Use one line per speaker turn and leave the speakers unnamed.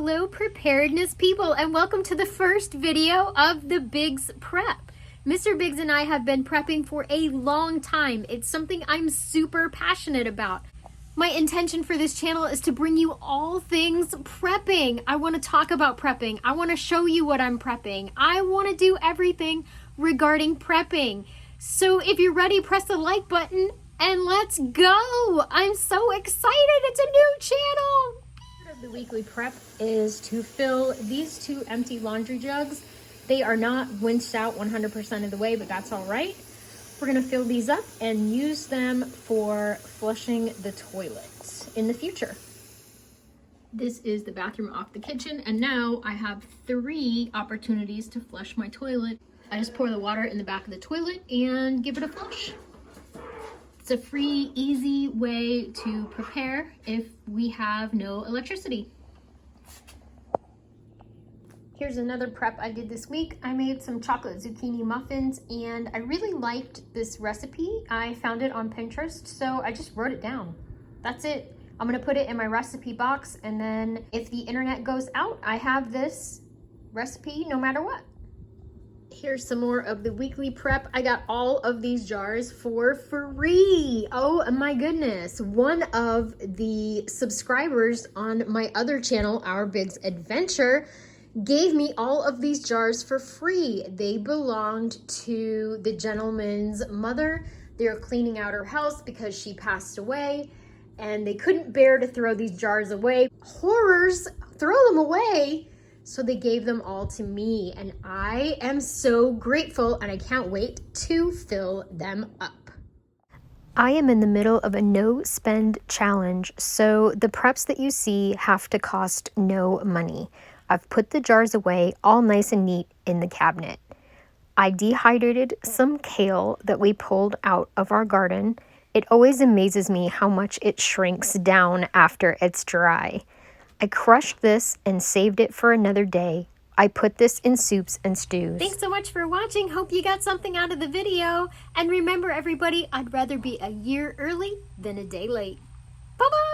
Hello preparedness people, and welcome to the first video of the Biggs Prep. Mr. Biggs and I have been prepping for a long time. It's something I'm super passionate about. My intention for this channel is to bring you all things prepping. I want to talk about prepping. I want to show you what I'm prepping. I want to do everything regarding prepping. So if you're ready, press the like button and let's go. I'm so excited. It's a new channel. Part of the weekly prep is to fill these two empty laundry jugs. They are not winched out 100% of the way, but that's all right. We're gonna fill these up and use them for flushing the toilet in the future. This is the bathroom off the kitchen, and now I have 3 opportunities to flush my toilet. I just pour the water in the back of the toilet and give it a flush. It's a free, easy way to prepare if we have no electricity. Here's another prep I did this week. I made some chocolate zucchini muffins and I really liked this recipe. I found it on Pinterest, so I just wrote it down. That's it. I'm gonna put it in my recipe box, and then if the internet goes out, I have this recipe no matter what. Here's some more of the weekly prep. I got all of these jars for free. Oh my goodness. One of the subscribers on my other channel, Our Biggs Adventure, gave me all of these jars for free. They belonged to the gentleman's mother. They were cleaning out her house because she passed away, and they couldn't bear to throw these jars away. Horrors, throw them away. So they gave them all to me, and I am so grateful, and I can't wait to fill them up. I am in the middle of a no spend challenge, so the preps that you see have to cost no money. I've put the jars away all nice and neat in the cabinet. I dehydrated some kale that we pulled out of our garden. It always amazes me how much it shrinks down after it's dry. I crushed this and saved it for another day. I put this in soups and stews. Thanks so much for watching. Hope you got something out of the video. And remember everybody, I'd rather be a year early than a day late. Bye-bye.